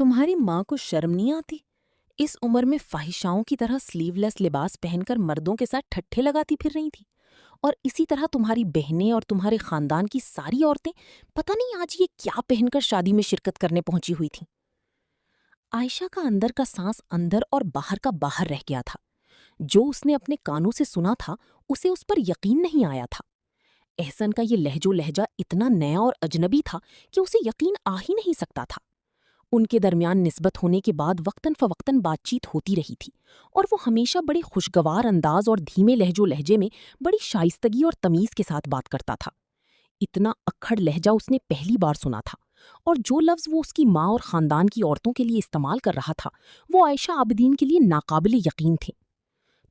تمہاری ماں کو شرم نہیں آتی؟ اس عمر میں فاحشاؤں کی طرح سلیو لیس لباس پہن کر مردوں کے ساتھ ٹھٹھے لگاتی پھر رہی تھی، اور اسی طرح تمہاری بہنیں اور تمہارے خاندان کی ساری عورتیں پتہ نہیں آج یہ کیا پہن کر شادی میں شرکت کرنے پہنچی ہوئی تھیں۔ عائشہ کا اندر کا سانس اندر اور باہر کا باہر رہ گیا تھا۔ جو اس نے اپنے کانوں سے سنا تھا اسے اس پر یقین نہیں آیا تھا۔ احسن کا یہ لہج و لہجہ اتنا نیا اور اجنبی تھا کہ اسے یقین آ ہی نہیں سکتا تھا۔ ان کے درمیان نسبت ہونے کے بعد وقتاً فوقتاً بات چیت ہوتی رہی تھی، اور وہ ہمیشہ بڑے خوشگوار انداز اور دھیمے لہج و لہجے میں بڑی شائستگی اور تمیز کے ساتھ بات کرتا تھا۔ اتنا اکھڑ لہجہ اس نے پہلی بار سنا تھا، اور جو لفظ وہ اس کی ماں اور خاندان کی عورتوں کے لیے استعمال کر رہا تھا وہ عائشہ عابدین کے لیے ناقابل یقین تھے۔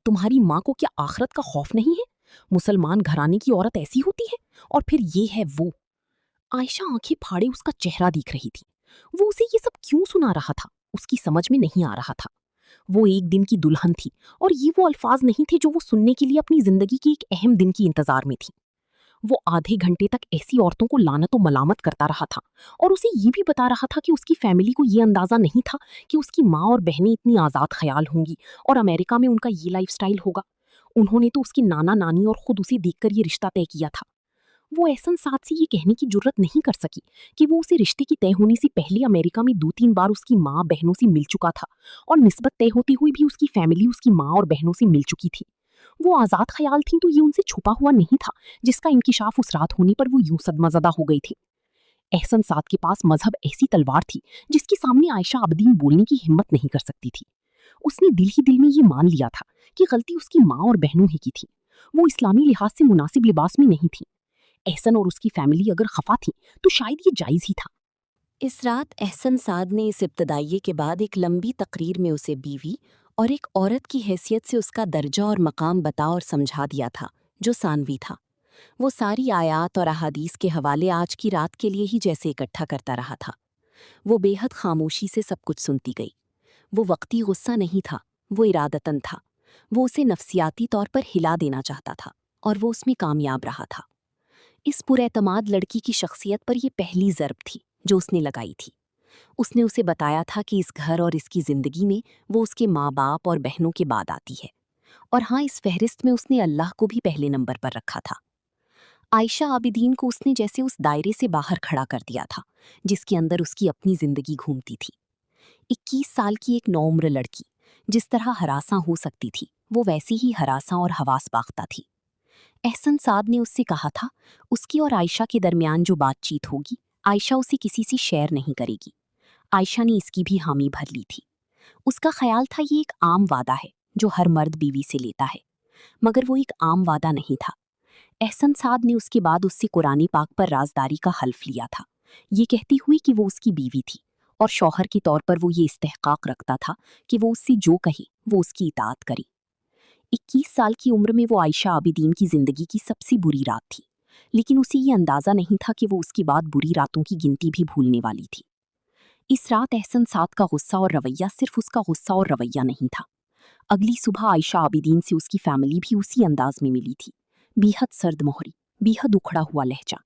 تمہاری ماں کو کیا آخرت کا خوف نہیں ہے؟ مسلمان گھرانے کی عورت ایسی ہوتی ہے؟ اور پھر یہ ہے وہ۔ عائشہ آنکھیں پھاڑے اس کا چہرہ دیکھ رہی تھی۔ وہ اسے یہ سب کیوں سنا رہا تھا اس کی سمجھ میں نہیں آ رہا تھا۔ وہ ایک دن کی دلہن تھی، اور یہ وہ الفاظ نہیں تھے جو وہ سننے کے لیے اپنی زندگی کی ایک اہم دن کی انتظار میں تھی۔ وہ آدھے گھنٹے تک ایسی عورتوں کو لعنت و ملامت کرتا رہا تھا، اور اسے یہ بھی بتا رہا تھا کہ اس کی فیملی کو یہ اندازہ نہیں تھا کہ اس کی ماں اور بہنیں اتنی آزاد خیال ہوں گی اور امریکہ میں ان کا یہ لائف سٹائل ہوگا۔ انہوں نے تو اس کی نانا نانی اور خود اسے دیکھ کر یہ رشتہ طے کیا تھا۔ وہ احسن ساتھ سے یہ کہنے کی جرت نہیں کر سکی کہ وہ اسے رشتے کی طے ہونے سے پہلے امریکہ میں 2-3 بار اس کی ماں بہنوں سے مل چکا تھا، اور نسبت طے ہوتے ہوئے بھی اس کی فیملی اس کی ماں اور بہنوں سے مل چکی تھی۔ وہ آزاد خیال تھیں تو یہ ان سے چھپا ہوا نہیں تھا جس کا انکشاف اس رات ہونے پر وہ یوں صدمہ زدہ ہو گئی تھی۔ احسن سعد کے پاس مذہب ایسی تلوار تھی جس کے سامنے عائشہ عابدین بولنے کی ہمت نہیں کر سکتی تھی۔ اس نے دل ہی دل میں یہ مان لیا تھا کہ غلطی اس کی ماں اور بہنوں ہی کی تھی۔ وہ اسلامی لحاظ سے مناسب لباس میں نہیں تھی۔ احسن اور اس کی فیملی اگر خفا تھی تو شاید یہ جائز ہی تھا۔ اس رات احسن سعد نے اس ابتدائیے کے بعد ایک لمبی تقریر میں اسے بیوی اور ایک عورت کی حیثیت سے اس کا درجہ اور مقام بتا اور سمجھا دیا تھا جو ثانوی تھا۔ وہ ساری آیات اور احادیث کے حوالے آج کی رات کے لیے ہی جیسے اکٹھا کرتا رہا تھا۔ وہ بے حد خاموشی سے سب کچھ سنتی گئی۔ وہ وقتی غصہ نہیں تھا، وہ ارادتاً تھا۔ وہ اسے نفسیاتی طور پر ہلا دینا چاہتا تھا، اور وہ اس میں کامیاب رہا تھا۔ اس پراعتماد لڑکی کی شخصیت پر یہ پہلی ضرب تھی جو اس نے لگائی تھی۔ اس نے اسے بتایا تھا کہ اس گھر اور اس کی زندگی میں وہ اس کے ماں باپ اور بہنوں کے بعد آتی ہے، اور ہاں، اس فہرست میں اس نے اللہ کو بھی پہلے نمبر پر رکھا تھا۔ عائشہ عابدین کو اس نے جیسے اس دائرے سے باہر کھڑا کر دیا تھا جس کے اندر اس کی اپنی زندگی گھومتی تھی۔ 21 سال کی ایک نوعمر لڑکی جس طرح ہراساں ہو سکتی تھی وہ ویسی ہی ہراساں اور حواس باختہ تھی۔ احسن سعد نے اس سے کہا تھا اس کی اور عائشہ کے درمیان جو بات چیت ہوگی عائشہ اسے کسی سے شیئر نہیں کرے گی۔ عائشہ نے اس کی بھی حامی بھر لی تھی۔ اس کا خیال تھا یہ ایک عام وعدہ ہے جو ہر مرد بیوی سے لیتا ہے، مگر وہ ایک عام وعدہ نہیں تھا۔ احسن سعد نے اس کے بعد اس سے قرآن پاک پر رازداری کا حلف لیا تھا، یہ کہتی ہوئی کہ وہ اس کی بیوی تھی، اور شوہر کے طور پر وہ یہ استحقاق رکھتا تھا کہ وہ اس سے جو کہے وہ اس کی اطاعت کرے۔ 21 سال کی عمر میں وہ عائشہ عابدین کی زندگی کی سب سے بری رات تھی، لیکن اسے یہ اندازہ نہیں تھا کہ وہ اس کے بعد بری راتوں کی گنتی بھی بھولنے والی تھی۔ اس رات احسن سعد کا غصہ اور رویہ صرف اس کا غصہ اور رویہ نہیں تھا۔ اگلی صبح عائشہ عابدین سے اس کی فیملی بھی اسی انداز میں ملی تھی، بے حد سرد مہری، بے حد اکھڑا ہوا لہجہ۔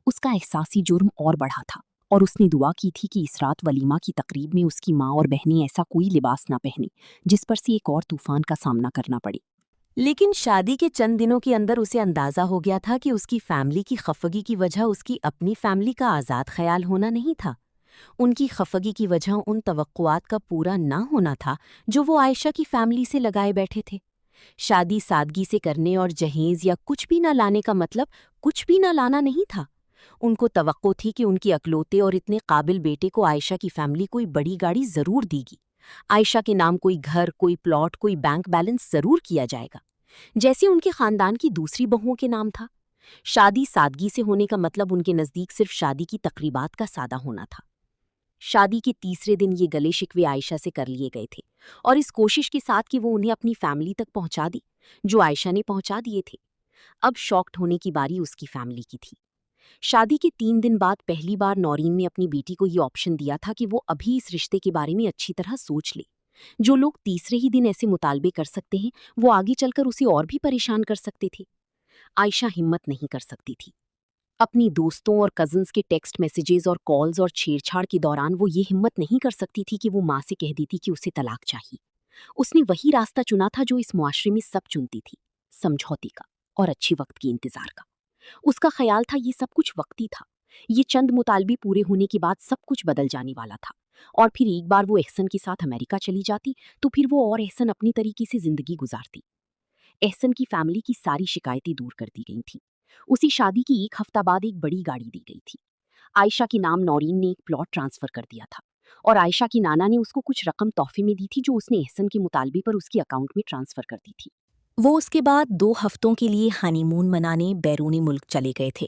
اس کا احساسی جرم اور بڑھا تھا، اور اس نے دعا کی تھی کہ اس رات ولیمہ کی تقریب میں اس کی ماں اور بہنیں ایسا کوئی لباس نہ پہنیں جس پر سے ایک اور طوفان کا سامنا کرنا پڑے۔ لیکن شادی کے چند دنوں کے اندر اسے اندازہ ہو گیا تھا کہ اس کی فیملی کی خفگی کی وجہ اس کی اپنی فیملی کا آزاد خیال ہونا نہیں تھا۔ ان کی خفگی کی وجہ ان توقعات کا پورا نہ ہونا تھا جو وہ عائشہ کی فیملی سے لگائے بیٹھے تھے۔ شادی سادگی سے کرنے اور جہیز یا کچھ بھی نہ لانے کا مطلب کچھ بھی نہ لانا نہیں تھا۔ ان کو توقع تھی کہ ان کی اکلوتے اور اتنے قابل بیٹے کو عائشہ کی فیملی کوئی بڑی گاڑی ضرور دے گی، عائشہ کے نام کوئی گھر، کوئی پلاٹ، کوئی بینک بیلنس ضرور کیا جائے گا، جیسے ان کے خاندان کی دوسری بہوؤں کے نام تھا۔ شادی سادگی سے ہونے کا مطلب ان کے نزدیک صرف شادی کی تقریبات کا سادہ ہونا تھا۔ شادی کے تیسرے دن یہ گلے شکوے عائشہ سے کر لیے گئے تھے، اور اس کوشش کے ساتھ کہ وہ انہیں اپنی فیملی تک پہنچا دی جو عائشہ نے پہنچا دیے تھے۔ اب شاکڈ ہونے کی باری اس کی فیملی کی تھی۔ شادی کے 3 دن بعد پہلی بار نورین نے اپنی بیٹی کو یہ آپشن دیا تھا کہ وہ ابھی اس رشتے کے بارے میں اچھی طرح سوچ لے۔ جو لوگ تیسرے ہی دن ایسے مطالبے کر سکتے ہیں وہ آگے چل کر اسے اور بھی پریشان کر سکتے تھے۔ عائشہ ہمت نہیں کر سکتی تھی۔ اپنی دوستوں اور کزنز کے ٹیکسٹ میسیجز اور کالز اور چھیڑ چھاڑ کے دوران وہ یہ ہمت نہیں کر سکتی تھی کہ وہ ماں سے کہہ دیتی کہ اسے طلاق چاہیے۔ اس نے وہی راستہ چنا تھا جو اس معاشرے میں سب چنتی تھی، سمجھوتے کا اور اچھی وقت کی انتظار کا۔ اس کا خیال تھا یہ سب کچھ وقتی تھا، یہ چند مطالبے پورے ہونے کے بعد سب کچھ بدل جانے والا تھا، اور پھر ایک بار وہ احسن کے ساتھ امریکہ چلی جاتی تو پھر وہ اور احسن اپنی طریقے سے زندگی گزارتی۔ احسن کی فیملی کی ساری شکایتیں دور کر دی گئی تھیں۔ اسی شادی کی ایک ہفتہ بعد ایک بڑی گاڑی دی گئی تھی۔ عائشہ کے نام نورین نے ایک پلاٹ ٹرانسفر کر دیا تھا، اور عائشہ کی نانا نے اس کو کچھ رقم تحفے میں دی تھی جو اس نے احسن کے مطالبے پر اس کی اکاؤنٹ میں ٹرانسفر کر دی تھی۔ وہ اس کے بعد 2 ہفتوں کے لیے ہانی مون منانے بیرونی ملک چلے گئے تھے۔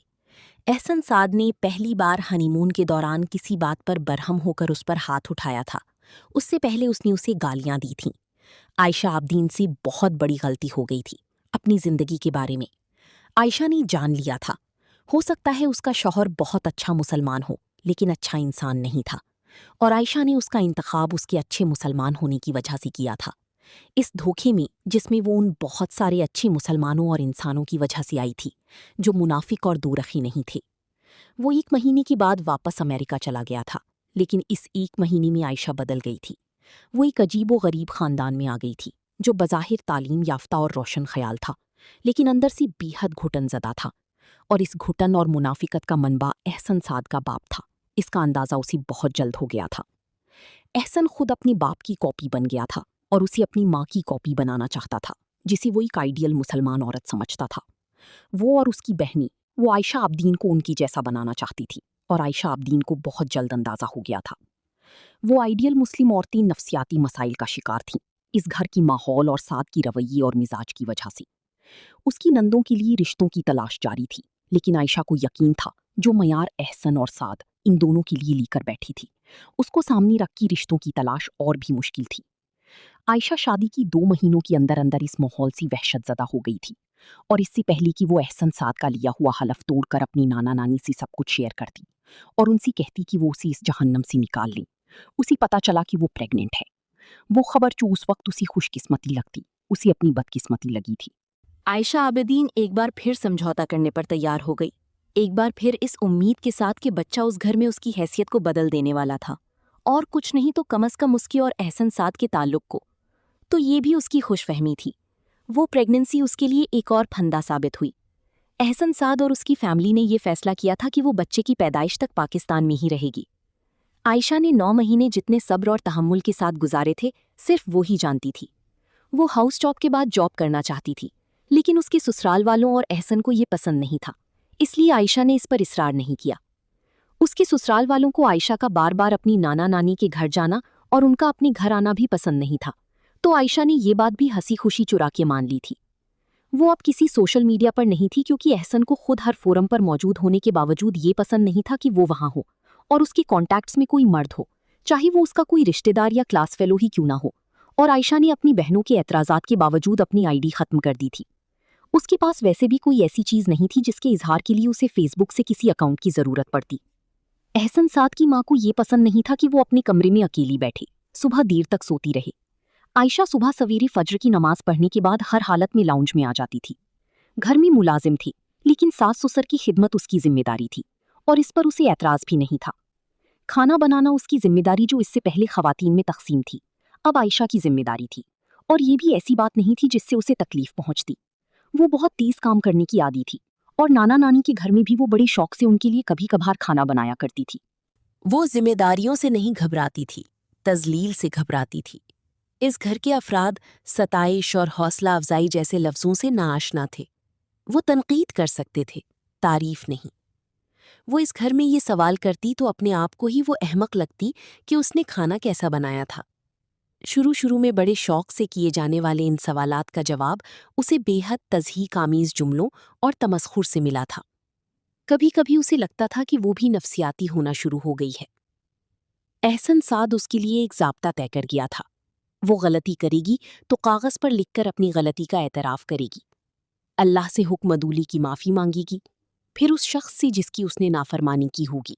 احسن سعد نے پہلی بار ہانی مون کے دوران کسی بات پر برہم ہو کر اس پر ہاتھ اٹھایا تھا۔ اس سے پہلے اس نے اسے گالیاں دی تھیں۔ عائشہ عابدین سے بہت بڑی غلطی ہو گئی تھی اپنی زندگی کے بارے میں۔ عائشہ نے جان لیا تھا، ہو سکتا ہے اس کا شوہر بہت اچھا مسلمان ہو لیکن اچھا انسان نہیں تھا، اور عائشہ نے اس کا انتخاب اس کے اچھے مسلمان ہونے کی وجہ سے کیا تھا۔ اس دھوکے میں جس میں وہ ان بہت سارے اچھے مسلمانوں اور انسانوں کی وجہ سے آئی تھی جو منافق اور دورخی نہیں تھے۔ وہ 1 مہینے کے بعد واپس امریکہ چلا گیا تھا، لیکن اس 1 مہینے میں عائشہ بدل گئی تھی۔ وہ ایک عجیب و غریب خاندان میں آ گئی تھی جو بظاہر تعلیم یافتہ اور روشن خیال تھا، لیکن اندر سے بے حد گھٹن زدہ تھا، اور اس گھٹن اور منافقت کا منبع احسن سعد کا باپ تھا۔ اس کا اندازہ اسے بہت جلد ہو گیا تھا۔ احسن خود اپنی باپ کی کاپی بن گیا تھا اور اسے اپنی ماں کی کاپی بنانا چاہتا تھا، جسے وہ ایک آئیڈیل مسلمان عورت سمجھتا تھا۔ وہ اور اس کی بہنیں، وہ عائشہ عابدین کو ان کی جیسا بنانا چاہتی تھی، اور عائشہ عابدین کو بہت جلد اندازہ ہو گیا تھا۔ وہ آئیڈیل مسلم عورتیں نفسیاتی مسائل کا شکار تھیں، اس گھر کی ماحول اور سعد کی رویے اور مزاج کی وجہ سے۔ اس کی نندوں کے لیے رشتوں کی تلاش جاری تھی، لیکن عائشہ کو یقین تھا جو معیار احسن اور سعد ان دونوں کے لیے لے کر بیٹھی تھی، اس کو سامنے رکھ کی رشتوں کی تلاش اور بھی مشکل تھی۔ عائشہ شادی کی 2 مہینوں کے اندر اندر اس ماحول سے وحشت زدہ ہو گئی تھی، اور اس سے پہلے کہ وہ احسن سعد کا لیا ہوا حلف توڑ کر اپنی نانا نانی سے سب کچھ شیئر کرتی اور ان سے کہتی کہ وہ اسے اس جہنم سے نکال لیں، اسے پتا چلا کہ وہ پریگننٹ ہے۔ وہ خبر جو اس وقت اسے خوش قسمتی لگتی، اسے اپنی بدقسمتی لگی تھی۔ عائشہ عابدین ایک بار پھر سمجھوتا کرنے پر تیار ہو گئی، ایک بار پھر اس امید کے ساتھ کہ بچہ اس گھر میں اس کی حیثیت کو بدل دینے والا تھا، اور کچھ نہیں تو کم از کم اس کی اور احسن سعد کے تعلق کو۔ تو یہ بھی اس کی خوش فہمی تھی۔ وہ پریگننسی اس کے لیے ایک اور پھندا ثابت ہوئی۔ احسن سعد اور اس کی فیملی نے یہ فیصلہ کیا تھا کہ وہ بچے کی پیدائش تک پاکستان میں ہی رہے گی۔ عائشہ نے 9 مہینے جتنے صبر اور تحمل کے ساتھ گزارے تھے صرف وہی جانتی تھی۔ وہ ہاؤس جاب کے بعد جاب کرنا چاہتی تھی، لیکن اس کے سسرال والوں اور احسن کو یہ پسند نہیں تھا، اس لیے عائشہ نے اس پر اصرار نہیں کیا۔ اس کے سسرال والوں کو عائشہ کا بار بار اپنی نانا نانی کے گھر جانا اور ان کا اپنے گھر آنا بھی پسند نہیں تھا، تو عائشہ نے یہ بات بھی ہنسی خوشی چرا کے مان لی تھی۔ وہ اب کسی سوشل میڈیا پر نہیں تھی کیونکہ احسن کو خود ہر فورم پر موجود ہونے کے باوجود یہ پسند نہیں تھا کہ وہ وہاں ہو اور اس کے کانٹیکٹس میں کوئی مرد ہو، چاہے وہ اس کا کوئی رشتہ دار یا کلاس فیلو ہی کیوں نہ ہو، اور عائشہ نے اپنی بہنوں کے اعتراضات کے باوجود اپنی آئی ڈی ختم کر دی تھی۔ اس کے پاس ویسے بھی کوئی ایسی چیز نہیں تھی جس کے اظہار کے لیے اسے فیس بک سے کسی اکاؤنٹ کی ضرورت پڑتی۔ احسن سعد کی ماں کو یہ پسند نہیں تھا کہ وہ اپنے کمرے میں اکیلی بیٹھے، صبح دیر تک سوتی رہے۔ عائشہ صبح سویرے فجر کی نماز پڑھنے کے بعد ہر حالت میں لاؤنج میں آ جاتی تھی۔ گھر میں ملازم تھی، لیکن ساس سسر کی خدمت اس کی ذمہ داری تھی، اور اس پر اسے اعتراض بھی نہیں تھا۔ کھانا بنانا اس کی ذمہ داری جو اس سے پہلے خواتین میں تقسیم تھی، اب عائشہ کی ذمہ داری تھی، اور یہ بھی ایسی بات نہیں تھی جس سے اسے تکلیف پہنچتی۔ وہ بہت تیز کام کرنے کی عادی تھی، اور نانا نانی کے گھر میں بھی وہ بڑے شوق سے ان کے لیے کبھی کبھار کھانا بنایا کرتی تھی۔ وہ ذمہ داریوں سے نہیں گھبراتی تھی، تذلیل سے گھبراتی تھی۔ اس گھر کے افراد ستائش اور حوصلہ افزائی جیسے لفظوں سے ناآشنا تھے۔ وہ تنقید کر سکتے تھے، تعریف نہیں۔ وہ اس گھر میں یہ سوال کرتی تو اپنے آپ کو ہی وہ احمق لگتی کہ اس نے کھانا کیسا بنایا تھا۔ شروع میں بڑے شوق سے کیے جانے والے ان سوالات کا جواب اسے بے حد تضحیک آمیز جملوں اور تمسخر سے ملا تھا۔ کبھی کبھی اسے لگتا تھا کہ وہ بھی نفسیاتی ہونا شروع ہو گئی ہے۔ احسن سعد اس کے لیے ایک ضابطہ طے کر گیا تھا، وہ غلطی کرے گی تو کاغذ پر لکھ کر اپنی غلطی کا اعتراف کرے گی، اللہ سے حکم عدولی کی معافی مانگے گی، پھر اس شخص سے جس کی اس نے نافرمانی کی ہوگی۔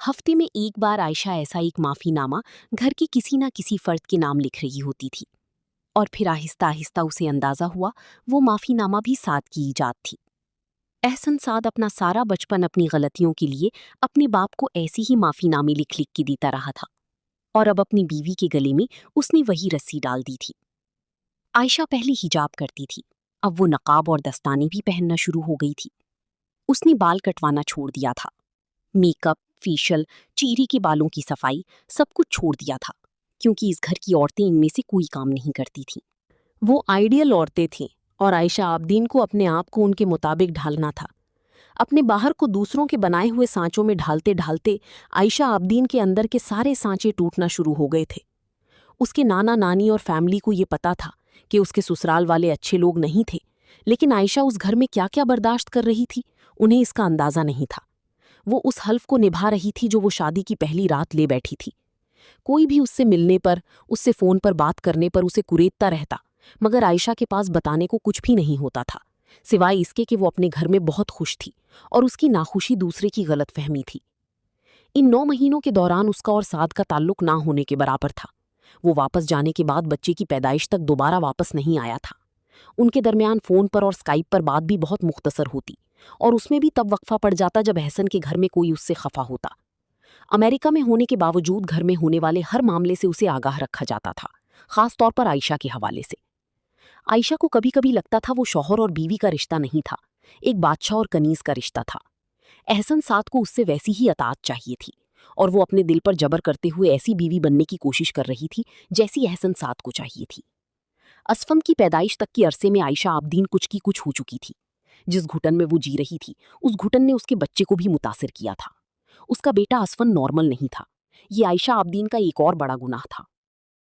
ہفتے میں ایک بار عائشہ ایسا ایک معافی نامہ گھر کے کسی نہ کسی فرد کے نام لکھ رہی ہوتی تھی، اور پھر آہستہ آہستہ اسے اندازہ ہوا وہ معافی نامہ بھی سعد کی ایجاد تھی۔ احسن سعد اپنا سارا بچپن اپنی غلطیوں کے لیے اپنے باپ کو ایسی ہی معافی نامے لکھ کے دیتا رہا تھا، اور اب اپنی بیوی کے گلے میں اس نے وہی رسی ڈال دی تھی۔ عائشہ پہلے حجاب کرتی تھی، اب وہ نقاب اور دستانے بھی پہننا شروع ہو گئی تھی۔ اس نے بال کٹوانا چھوڑ دیا تھا، میک اپ، فیشل، چہرے کے بالوں کی صفائی، سب کچھ چھوڑ دیا تھا، کیونکہ اس گھر کی عورتیں ان میں سے کوئی کام نہیں کرتی تھیں۔ وہ آئیڈیل عورتیں تھیں اور عائشہ عابدین کو اپنے آپ کو ان کے مطابق ڈھالنا تھا۔ اپنے باہر کو دوسروں کے بنائے ہوئے سانچوں میں ڈھالتے ڈھالتے عائشہ عابدین کے اندر کے سارے سانچے ٹوٹنا شروع ہو گئے تھے۔ اس کے نانا نانی اور فیملی کو یہ پتا تھا کہ اس کے سسرال والے اچھے لوگ نہیں تھے، لیکن عائشہ اس گھر میں کیا کیا برداشت کر رہی تھی انہیں اس کا اندازہ نہیں تھا۔ وہ اس حلف کو نبھا رہی تھی جو وہ شادی کی پہلی رات لے بیٹھی تھی۔ کوئی بھی اس سے ملنے پر، اس سے فون پر بات کرنے پر اسے کریدتا رہتا، مگر عائشہ کے پاس بتانے کو کچھ بھی نہیں ہوتا تھا، سوائے اس کے کہ وہ اپنے گھر میں بہت خوش تھی اور اس کی ناخوشی دوسرے کی غلط فہمی تھی۔ ان 9 مہینوں کے دوران اس کا اور سعد کا تعلق نہ ہونے کے برابر تھا۔ وہ واپس جانے کے بعد بچے کی پیدائش تک دوبارہ واپس نہیں آیا تھا۔ ان کے درمیان فون پر اور اسکائپ پر بات بھی بہت مختصر ہوتی، اور اس میں بھی تب وقفہ پڑ جاتا جب احسن کے گھر میں کوئی اس سے خفا ہوتا۔ امریکہ میں ہونے کے باوجود گھر میں ہونے والے ہر معاملے سے اسے آگاہ رکھا جاتا تھا، خاص طور پر عائشہ کے حوالے سے۔ عائشہ کو کبھی کبھی لگتا تھا وہ شوہر اور بیوی کا رشتہ نہیں تھا، ایک بادشاہ اور کنیز کا رشتہ تھا۔ احسن سعد کو اس سے ویسی ہی اطاعت چاہیے تھی، اور وہ اپنے دل پر جبر کرتے ہوئے ایسی بیوی بننے کی کوشش کر رہی تھی جیسی احسن سعد کو چاہیے تھی۔ اسفند کی پیدائش تک کے عرصے میں عائشہ عابدین کچھ کی کچھ ہو چکی تھی۔ جس گھٹن میں وہ جی رہی تھی، اس گھٹن نے اس کے بچے کو بھی متاثر کیا تھا۔ اس کا بیٹا اسفند نارمل نہیں تھا، یہ عائشہ عابدین کا ایک اور بڑا گناہ تھا۔